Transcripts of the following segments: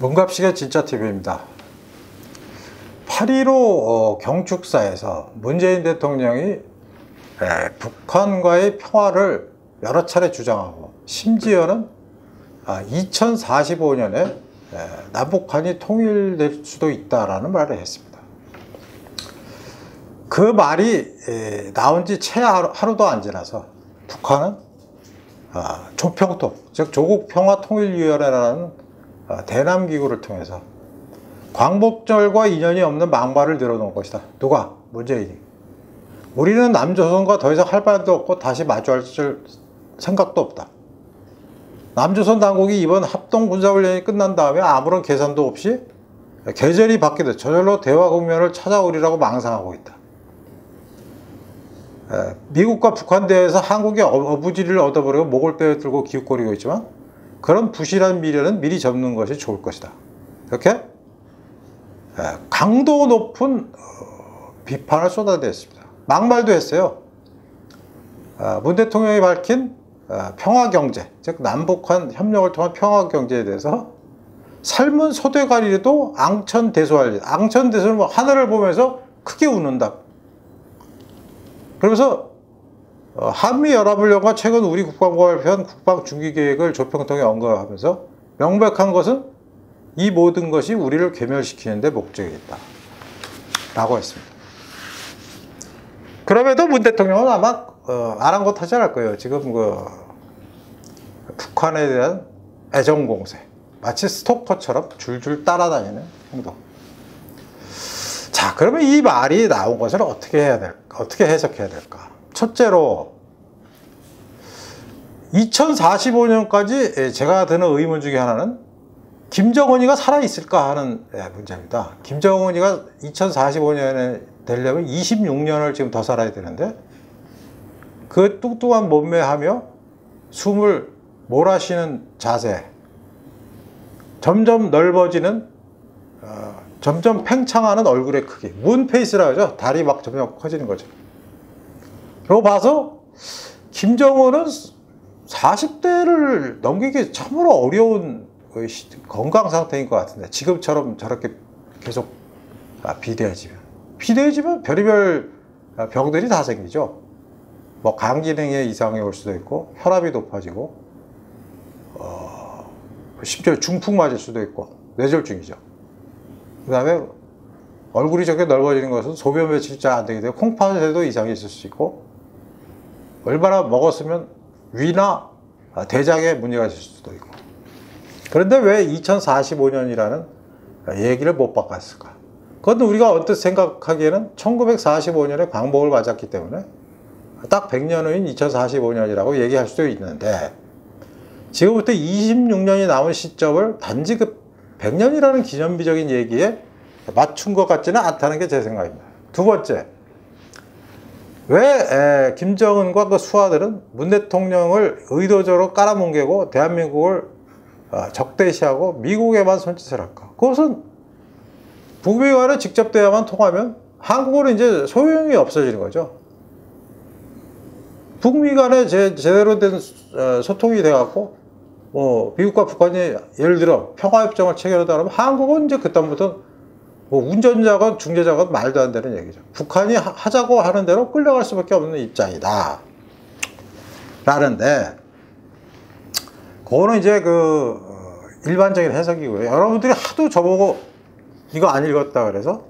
문갑식의 진짜TV입니다. 8.15 경축사에서 문재인 대통령이 북한과의 평화를 여러 차례 주장하고 심지어는 2045년에 남북한이 통일될 수도 있다라는 말을 했습니다. 그 말이 나온 지 채 하루도 안 지나서 북한은 조평통, 즉 조국평화통일위원회라는 대남기구를 통해서 광복절과 인연이 없는 막말을 늘어놓은 것이다. 누가? 문재인이. 우리는 남조선과 더 이상 할 말도 없고 다시 마주할 생각도 없다. 남조선 당국이 이번 합동군사훈련이 끝난 다음에 아무런 계산도 없이 계절이 바뀌듯 저절로 대화 국면을 찾아오리라고 망상하고 있다. 미국과 북한 대해서 한국이 어부지리를 얻어버리고 목을 빼들고 기웃거리고 있지만 그런 부실한 미래는 미리 접는 것이 좋을 것이다. 이렇게 강도 높은 비판을 쏟아냈습니다. 막말도 했어요. 문 대통령이 밝힌 평화경제, 즉 남북한 협력을 통한 평화경제에 대해서 삶은 소대가리도 앙천대소할, 앙천대소는 하늘을 보면서 크게 웃는다. 그러면서 한미연합훈련과 최근 우리 국방부가 발표한 국방중기계획을 조평통에 언급하면서 명백한 것은 이 모든 것이 우리를 괴멸시키는 데 목적이 있다 라고 했습니다. 그럼에도 문 대통령은 아마 아랑곳하지 않을 거예요. 지금 북한에 대한 애정공세, 마치 스토커처럼 줄줄 따라다니는 행동. 자, 그러면 이 말이 나온 것을 어떻게 해야 될까? 어떻게 해석해야 될까? 첫째로 2045년까지 제가 드는 의문 중에 하나는 김정은이가 살아있을까 하는 문제입니다. 김정은이가 2045년에 되려면 26년을 지금 더 살아야 되는데 그 뚱뚱한 몸매하며 숨을 몰아쉬는 자세, 점점 넓어지는 점점 팽창하는 얼굴의 크기, 문페이스라고 하죠. 다리 막 점점 커지는 거죠. 그러고 봐서 김정은은 40대를 넘기기 참으로 어려운 건강 상태인 것 같은데 지금처럼 저렇게 계속 비대해지면 별의별 병들이 다 생기죠. 뭐 간 기능에 이상이 올 수도 있고 혈압이 높아지고 심지어 중풍 맞을 수도 있고 뇌졸중이죠. 그 다음에 얼굴이 저렇게 넓어지는 것은 소변 배출이 잘 안 되게 되고 콩팥에도 이상이 있을 수 있고 얼마나 먹었으면 위나 대장에 문제가 있을 수도 있고. 그런데 왜 2045년이라는 얘기를 못 바꿨을까? 그건 우리가 언뜻 생각하기에는 1945년에 광복을 맞았기 때문에 딱 100년 후인 2045년이라고 얘기할 수도 있는데 지금부터 26년이 남은 시점을 단지 그 100년이라는 기념비적인 얘기에 맞춘 것 같지는 않다는 게 제 생각입니다. 두 번째, 왜 김정은과 그 수하들은 문 대통령을 의도적으로 깔아뭉개고 대한민국을 적대시하고 미국에만 손짓을 할까? 그것은 북미 간에 직접 대화만 통하면 한국은 이제 소용이 없어지는 거죠. 북미 간에 제대로 된 소통이 돼갖고 미국과 북한이 예를 들어 평화협정을 체결하다 그러면 한국은 이제 그다음부터 운전자건 중재자건 말도 안 되는 얘기죠. 북한이 하자고 하는 대로 끌려갈 수밖에 없는 입장이다 라는데 그거는 이제 일반적인 해석이고요. 여러분들이 하도 저보고 이거 안 읽었다 그래서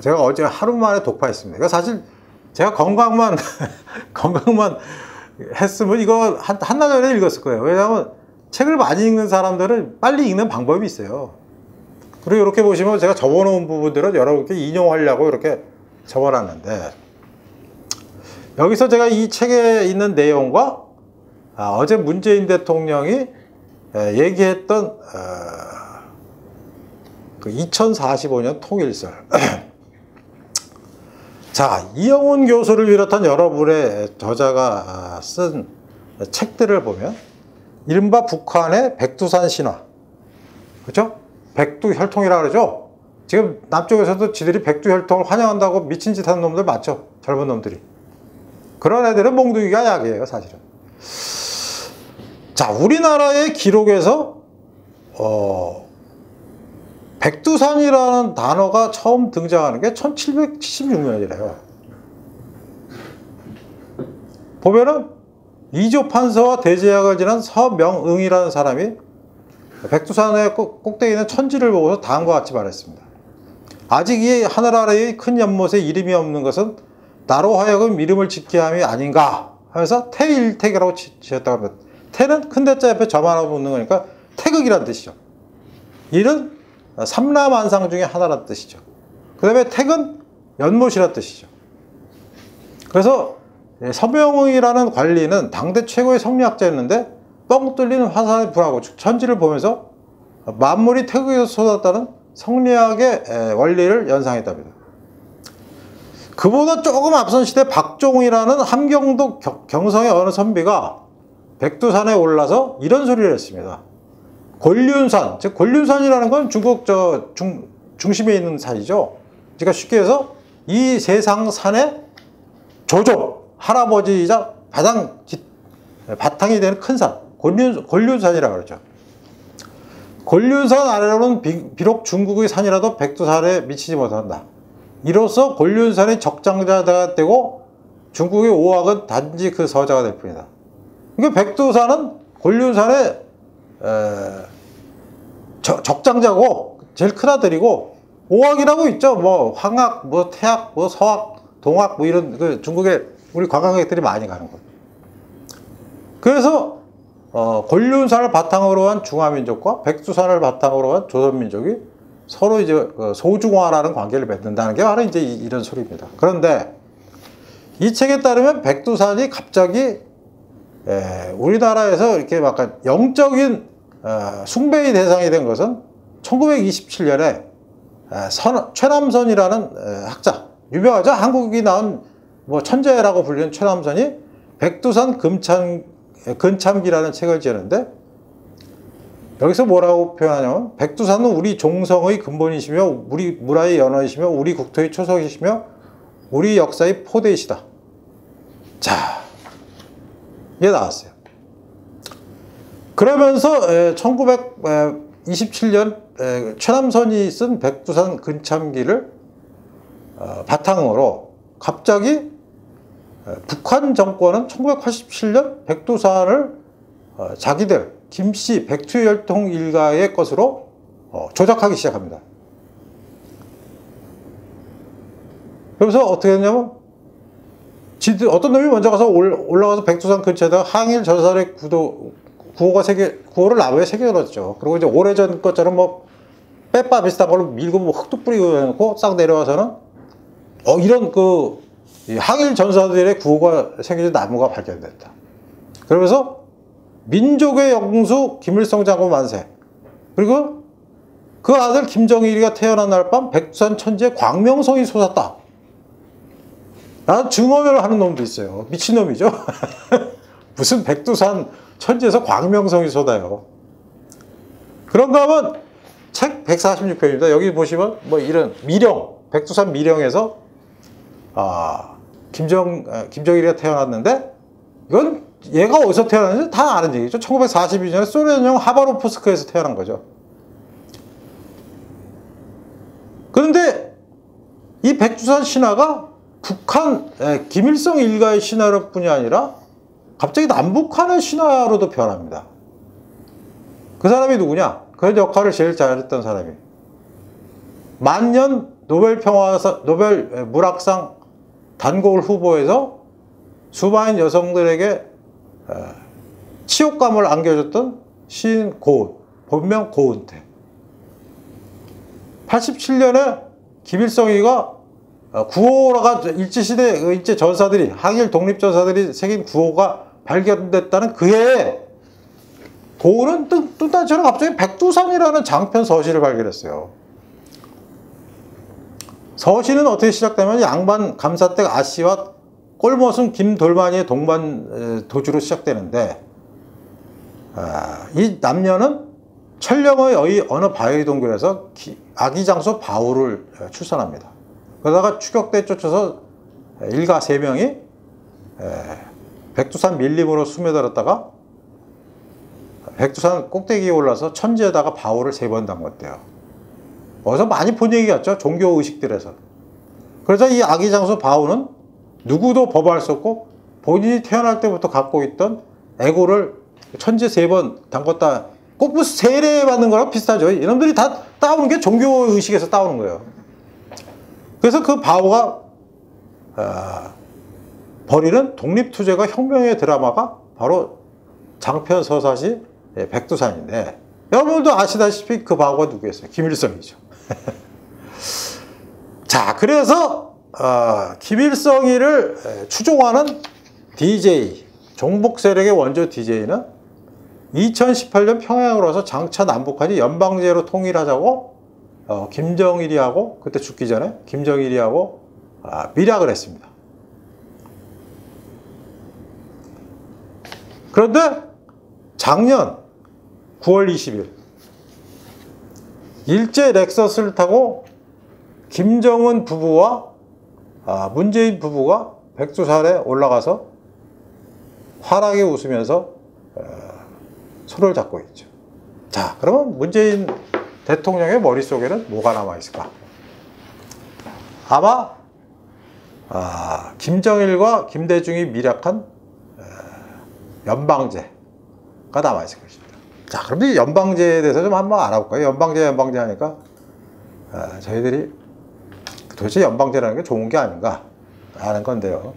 제가 어제 하루 만에 독파했습니다. 이거 사실 제가 건강만 했으면 이거 한달 전에 읽었을 거예요. 왜냐하면 책을 많이 읽는 사람들은 빨리 읽는 방법이 있어요. 그리고 이렇게 보시면 제가 적어놓은 부분들은 여러분께 인용하려고 이렇게 적어놨는데 여기서 제가 이 책에 있는 내용과 어제 문재인 대통령이 얘기했던 그 2045년 통일설 자, 이영훈 교수를 비롯한 여러분의 저자가 쓴 책들을 보면 이른바 북한의 백두산 신화, 그렇죠? 백두혈통이라 그러죠. 지금 남쪽에서도 지들이 백두혈통을 환영한다고 미친 짓 하는 놈들 많죠. 젊은 놈들이. 그런 애들은 몽둥이가 약이에요, 사실은. 자, 우리나라의 기록에서 백두산이라는 단어가 처음 등장하는 게 1776년이래요. 보면은 이조 판서와 대제약을 지난 서명응이라는 사람이 백두산의 꼭대기에 있는 천지를 보고서 다음과 같이 말했습니다. 아직 이 하늘 아래의 큰 연못에 이름이 없는 것은 나로 하여금 이름을 짓게 함이 아닌가 하면서 태일택이라고 지었다고 합니다. 태는 큰 대자 옆에 점 하나 붙는 거니까 태극이라는 뜻이죠. 일은 삼라만상 중에 하나라는 뜻이죠. 그 다음에 택은 연못이라는 뜻이죠. 그래서 서명의라는 관리는 당대 최고의 성리학자였는데 뻥 뚫린 화산에 불하고 천지를 보면서 만물이 태극에서 쏟았다는 성리학의 원리를 연상했답니다. 그보다 조금 앞선 시대 박종이라는 함경도 경성의 어느 선비가 백두산에 올라서 이런 소리를 했습니다. 곤륜산, 즉 곤륜산이라는 건 중국 중심에 있는 산이죠. 그러니까 쉽게 해서 이 세상 산의 조족, 할아버지이자 바탕이 되는 큰 산, 곤륜산이라고 그러죠. 곤륜산 아래로는 비록 중국의 산이라도 백두산에 미치지 못한다. 이로써 곤륜산이 적장자가 되고 중국의 오악은 단지 그 서자가 될 뿐이다. 그러니까 백두산은 곤륜산의 적장자고 제일 큰 아들이고 오악이라고 있죠. 뭐 황악, 뭐 태악, 뭐 서악, 동악 뭐 이런 그 중국에 우리 관광객들이 많이 가는 곳. 그래서 곤륜산을 바탕으로 한 중화민족과 백두산을 바탕으로 한 조선민족이 서로 이제 소중화라는 관계를 맺는다는 게 바로 이제 이런 소리입니다. 그런데 이 책에 따르면 백두산이 갑자기 우리나라에서 이렇게 약간 영적인 숭배의 대상이 된 것은 1927년에 최남선이라는 학자, 유명하죠? 한국이 나온 뭐 천재라고 불리는 최남선이 백두산 근참기라는 책을 지었는데 여기서 뭐라고 표현하냐면 백두산은 우리 종성의 근본이시며 우리 문화의 연원이시며 우리 국토의 초석이시며 우리 역사의 포대이시다. 자, 이게 나왔어요. 그러면서 1927년 최남선이 쓴 백두산 근참기를 바탕으로 갑자기 북한 정권은 1987년 백두산을 자기들 김씨 백투혈통 일가의 것으로 조작하기 시작합니다. 그래서 어떻게 했냐면 어떤 놈이 먼저 가서 올라가서 백두산 근처에다가 항일 전설의 구호를 나무에 새겨놨죠. 그리고 이제 오래전 것처럼 뭐 빼빠 비슷한 걸로 밀고 뭐 흙도 뿌리고 해놓고 싹 내려와서는 이런 항일 전사들의 구호가 새겨진 나무가 발견됐다. 그러면서 민족의 영수 김일성 장군 만세. 그리고 그 아들 김정일이가 태어난 날 밤 백두산 천지에 광명성이 솟았다. 라는 증언을 하는 놈도 있어요. 미친놈이죠. 무슨 백두산 천지에서 광명성이 쏟아요. 그런가 하면 책 146편입니다. 여기 보시면 뭐 이런 미령, 백두산 미령에서 김정일이가 태어났는데 이건 얘가 어디서 태어났는지 다 아는 얘기죠. 1942년에 소련형 하바로프스크에서 태어난 거죠. 그런데 이 백두산 신화가 북한 김일성 일가의 신화로 뿐이 아니라 갑자기 남북한의 신화로도 변합니다. 그 사람이 누구냐? 그 역할을 제일 잘했던 사람이 만년 노벨 물학상 단골 후보에서 수많은 여성들에게 치욕감을 안겨줬던 시인 고은, 본명 고은태. 87년에 김일성이가 구호가 일제시대 일제 전사들이 항일 독립전사들이 새긴 구호가 발견됐다는 그 해에 고은은 뚱딴처럼 갑자기 백두산이라는 장편 서시를 발견했어요. 서시는 어떻게 시작되면 양반 감사댁 아씨와 꼴모순 김돌만이의 동반 도주로 시작되는데 이 남녀는 천령의 어느 바위 동굴에서 아기 장소 바울을 출산합니다. 그러다가 추격대 쫓아서 일가 3명이 백두산 밀림으로 스며들었다가 백두산 꼭대기에 올라서 천지에다가 바울을 3번 담궜대요. 어디서 많이 본 얘기 같죠? 종교 의식들에서. 그래서 이 아기장수 바오는 누구도 범할 수 없고 본인이 태어날 때부터 갖고 있던 에고를 천지 3번 담궜다 꼭 무슨 세례 받는 거랑 비슷하죠. 이놈들이 다 따오는 게 종교 의식에서 따오는 거예요. 그래서 그 바오가 벌이는 독립투쟁과 혁명의 드라마가 바로 장편서사시 백두산인데, 여러분들도 아시다시피 그 바오가 누구였어요? 김일성이죠. 자, 그래서 김일성이를 추종하는 DJ, 종북 세력의 원조 DJ는 2018년 평양으로 와서 장차 남북한이 연방제로 통일하자고 김정일이하고, 그때 죽기 전에 김정일이하고 밀약을 했습니다. 그런데 작년 9월 20일 일제 렉서스를 타고 김정은 부부와 문재인 부부가 백두산에 올라가서 환하게 웃으면서 손을 잡고 있죠. 자, 그러면 문재인 대통령의 머릿속에는 뭐가 남아있을까? 아마 김정일과 김대중이 밀약한 연방제가 남아있을 것입니다. 자, 그럼 이 연방제에 대해서 좀 한번 알아볼까요? 연방제 하니까 저희들이 도대체 연방제라는 게 좋은 게 아닌가 하는 건데요.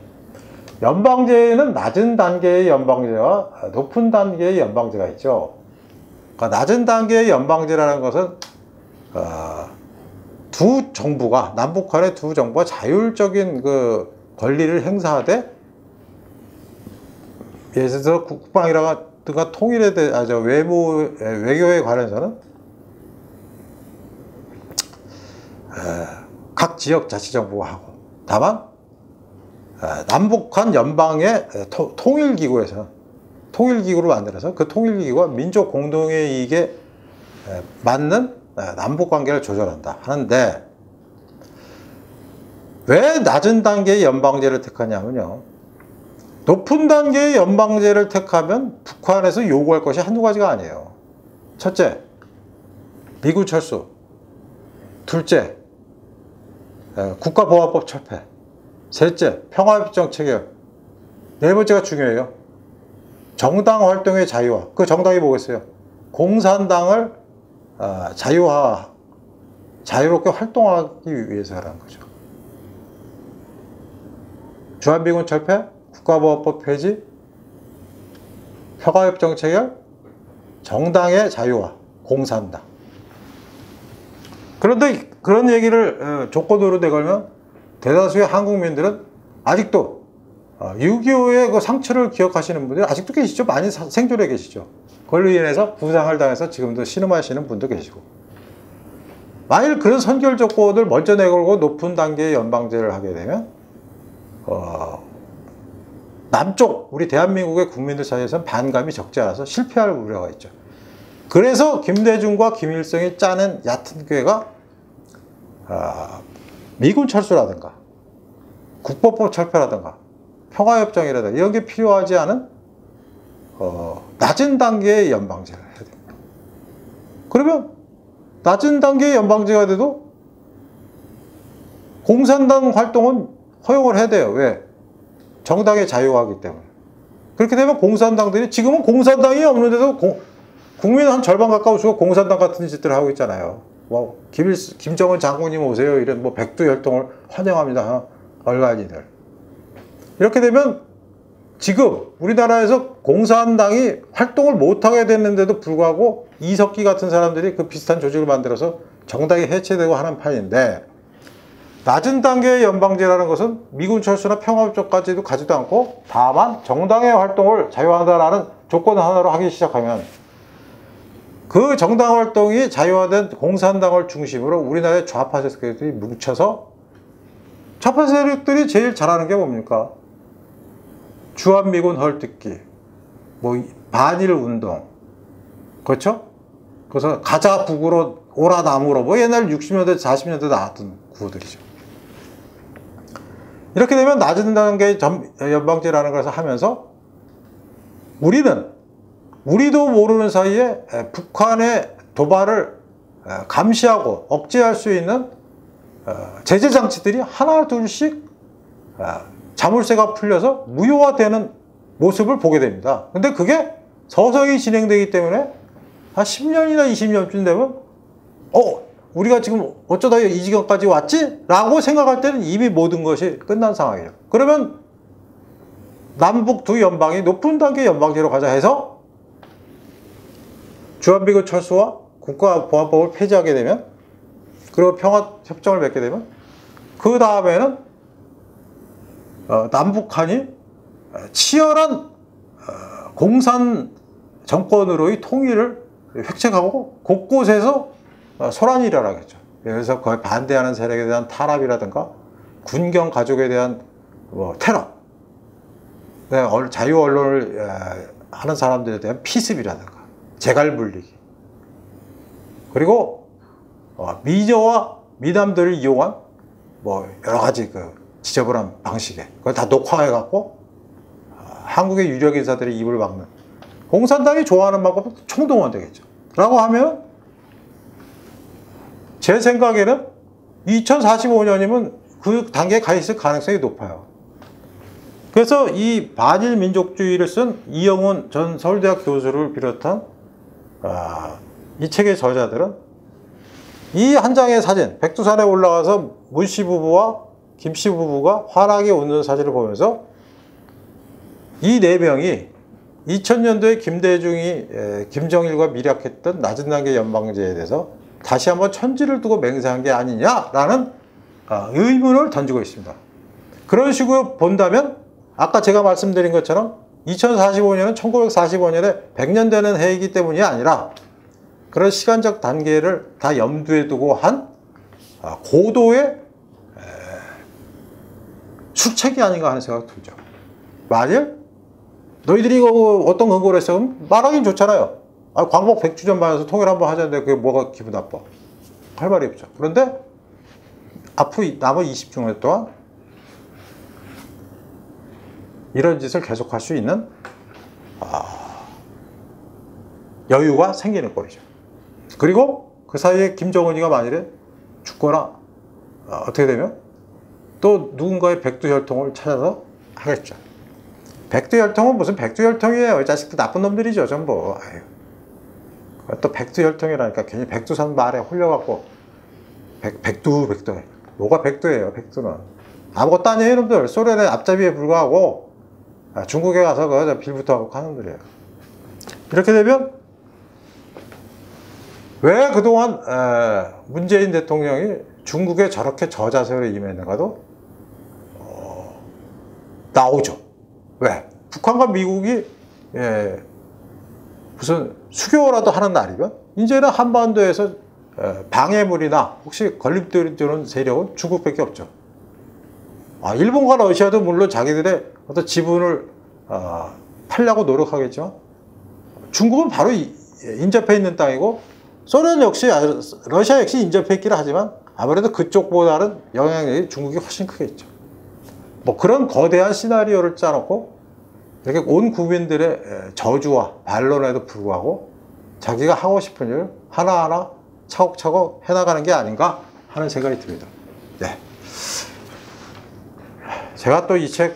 연방제에는 낮은 단계의 연방제와 높은 단계의 연방제가 있죠. 그러니까 낮은 단계의 연방제라는 것은 두 정부가, 남북한의 두 정부가 자율적인 그 권리를 행사하되, 예를 들어서 국방이라든가 통일에 대해 외교에 관해서는 각 지역 자치정부가 하고, 다만 남북한 연방의 통일기구에서는 통일기구를 만들어서 그 통일기구가 민족 공동의 이익에 맞는 남북관계를 조절한다 하는데, 왜 낮은 단계의 연방제를 택하냐면요, 높은 단계의 연방제를 택하면 북한에서 요구할 것이 한두 가지가 아니에요. 첫째, 미군 철수. 둘째, 국가보안법 철폐. 셋째, 평화협정 체결. 네 번째가 중요해요. 정당 활동의 자유화. 그 정당이 뭐겠어요? 공산당을 자유롭게 활동하기 위해서라는 거죠. 주한미군 철폐, 국가보안법 폐지, 평화협정 체결, 정당의 자유화, 공산당. 그런데 그런 얘기를 조건으로 내걸면 대다수의 한국민들은 아직도 6.25의 그 상처를 기억하시는 분들이 아직도 계시죠. 많이 생존해 계시죠. 그걸로 인해서 부상을 당해서 지금도 신음하시는 분도 계시고, 만일 그런 선결 조건을 먼저 내걸고 높은 단계의 연방제를 하게 되면 남쪽 우리 대한민국의 국민들 사이에서는 반감이 적지 않아서 실패할 우려가 있죠. 그래서 김대중과 김일성이 짜낸 얕은 꾀가 미군 철수라든가 국보법 철폐라든가 평화협정이라든가 이런 게 필요하지 않은 낮은 단계의 연방제를 해야 됩니다. 그러면 낮은 단계의 연방제가 돼도 공산당 활동은 허용을 해야 돼요. 왜? 정당의 자유화이기 때문에. 그렇게 되면 공산당들이, 지금은 공산당이 없는데도 국민 한 절반 가까우시고 공산당 같은 짓들을 하고 있잖아요. 뭐 김정은 장군님 오세요, 이런 뭐 백두혈통을 환영합니다, 얼간이들. 이렇게 되면 지금 우리나라에서 공산당이 활동을 못하게 됐는데도 불구하고 이석기 같은 사람들이 그 비슷한 조직을 만들어서 정당이 해체되고 하는 판인데, 낮은 단계의 연방제라는 것은 미군 철수나 평화협정까지도 가지도 않고 다만 정당의 활동을 자유화한다라는 조건 하나로 하기 시작하면, 그 정당 활동이 자유화된 공산당을 중심으로 우리나라의 좌파 세력들이 뭉쳐서, 좌파 세력들이 제일 잘하는 게 뭡니까? 주한미군 헐뜯기, 뭐 반일 운동, 그렇죠? 그래서 가자 북으로 오라 남으로, 뭐 옛날 60년대 40년대 나왔던 구호들이죠. 이렇게 되면 낮은 단계의 연방제라는 것을 하면서 우리도 모르는 사이에 북한의 도발을 감시하고 억제할 수 있는 제재 장치들이 하나 둘씩 자물쇠가 풀려서 무효화되는 모습을 보게 됩니다. 근데 그게 서서히 진행되기 때문에 한 10년이나 20년쯤 되면 우리가 지금 어쩌다 이 지경까지 왔지? 라고 생각할 때는 이미 모든 것이 끝난 상황이에요. 그러면 남북 두 연방이 높은 단계 연방제로 가자 해서 주한미군 철수와 국가보안법을 폐지하게 되면, 그리고 평화협정을 맺게 되면, 그 다음에는 남북한이 치열한 공산 정권으로의 통일을 획책하고 곳곳에서 소란이 일어나겠죠. 그래서 거의 반대하는 세력에 대한 탄압이라든가 군경 가족에 대한 테러, 자유 언론을 하는 사람들에 대한 피습이라든가 재갈 물리기, 그리고 미녀와 미남들을 이용한 여러 가지 지저분한 방식에 그걸 다 녹화해 갖고 한국의 유력 인사들의 입을 막는, 공산당이 좋아하는 방법은 총동원 되겠죠. 라고 하면 제 생각에는 2045년이면 그 단계에 가 있을 가능성이 높아요. 그래서 이 반일 민족주의를 쓴 이영훈 전 서울대학 교수를 비롯한 이 책의 저자들은 이 한 장의 사진, 백두산에 올라가서 문씨 부부와 김씨 부부가 환하게 웃는 사진을 보면서 이 네 명이 2000년도에 김대중이 김정일과 밀약했던 낮은 단계 연방제에 대해서 다시 한번 천지를 두고 맹세한 게 아니냐라는 의문을 던지고 있습니다. 그런 식으로 본다면 아까 제가 말씀드린 것처럼 2045년은 1945년에 100년 되는 해이기 때문이 아니라 그런 시간적 단계를 다 염두에 두고 한 고도의 수책이 아닌가 하는 생각이 들죠. 만일 너희들이 이거 어떤 근거로 했어? 그럼 말하긴 좋잖아요. 광복 100주년 맞아서 통일 한번 하자는데 그게 뭐가 기분 나빠? 할 말이 없죠. 그런데 앞으로 남은 20주년 동안 이런 짓을 계속할 수 있는 여유가 생기는 거죠. 그리고 그 사이에 김정은이가 만일에 죽거나 어떻게 되면 또 누군가의 백두혈통을 찾아서 하겠죠. 백두혈통은 무슨 백두혈통이에요. 이 자식들 나쁜 놈들이죠, 전부. 또 백두혈통이라니까 괜히 백두산 말에 홀려갖고 백두 뭐가 백두예요. 백두는 아무것도 아니에요, 놈들. 소련의 앞잡이에 불과하고 중국에 가서 그 빌부터 하고 하는 놈들이에요. 이렇게 되면 왜 그동안 문재인 대통령이 중국에 저렇게 저자세로 임했는가도 나오죠. 왜? 북한과 미국이 무슨 수교라도 하는 날이면 이제는 한반도에서 방해물이나 혹시 걸림돌이 되는 세력은 중국밖에 없죠. 일본과 러시아도 물론 자기들의 어떤 지분을 팔려고 노력하겠지만 중국은 바로 인접해 있는 땅이고 소련 역시 러시아 역시 인접해 있기는 하지만 아무래도 그쪽보다는 영향력이 중국이 훨씬 크겠죠. 그런 거대한 시나리오를 짜놓고 이렇게 온 국민들의 저주와 반론에도 불구하고 자기가 하고 싶은 일을 하나하나 차곡차곡 해나가는 게 아닌가 하는 생각이 듭니다. 네. 제가 또 이 책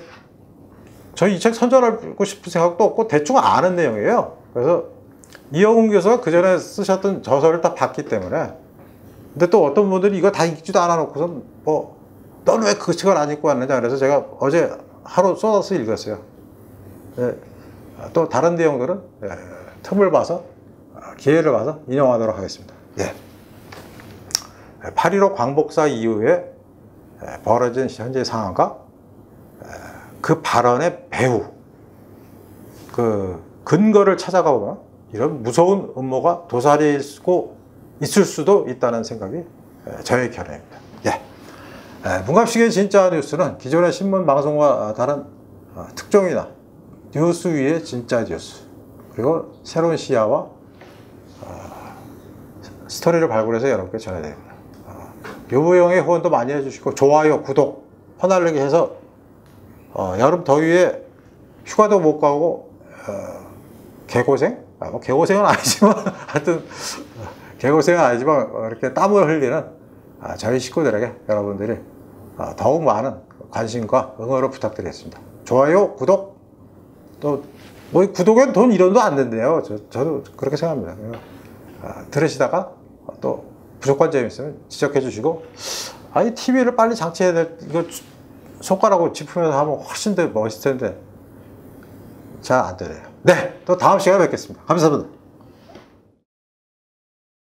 선전하고 싶은 생각도 없고 대충 아는 내용이에요. 그래서 이영훈 교수가 그 전에 쓰셨던 저서를 다 봤기 때문에. 근데 또 어떤 분들이 이거 다 읽지도 않아 놓고선 너는 왜 그 책을 안 읽고 왔느냐 그래서 제가 어제 하루 쏟아서 읽었어요. 네. 또 다른 내용들은 틈을 봐서 기회를 봐서 인용하도록 하겠습니다. 예. 8.15 광복사 이후에 벌어진 현재 상황과 그 발언의 배후, 그 근거를 찾아가 보면 이런 무서운 음모가 도사리고 있을 수도 있다는 생각이 저의 견해입니다. 예. 문갑식의 진짜 뉴스는 기존의 신문 방송과 다른 특종이나 뉴스 위의 진짜 뉴스, 그리고 새로운 시야와 스토리를 발굴해서 여러분께 전해드립니다. 유부영의 후원도 많이 해주시고 좋아요, 구독, 퍼날르기 해서 여름 더위에 휴가도 못 가고 개고생? 개고생은 아니지만 하여튼 개고생은 아니지만 이렇게 땀을 흘리는 저희 식구들에게 여러분들이 더욱 많은 관심과 응원을 부탁드리겠습니다. 좋아요, 구독, 또 뭐 구독엔 돈 1원도 안 된대요. 저도 그렇게 생각합니다. 들으시다가 또 부족한 점이 있으면 지적해 주시고, 아니 TV를 빨리 장치해야 될, 이거 손가락으로 짚으면서 하면 훨씬 더 멋있을 텐데 잘 안 되네요. 네, 또 다음 시간에 뵙겠습니다. 감사합니다.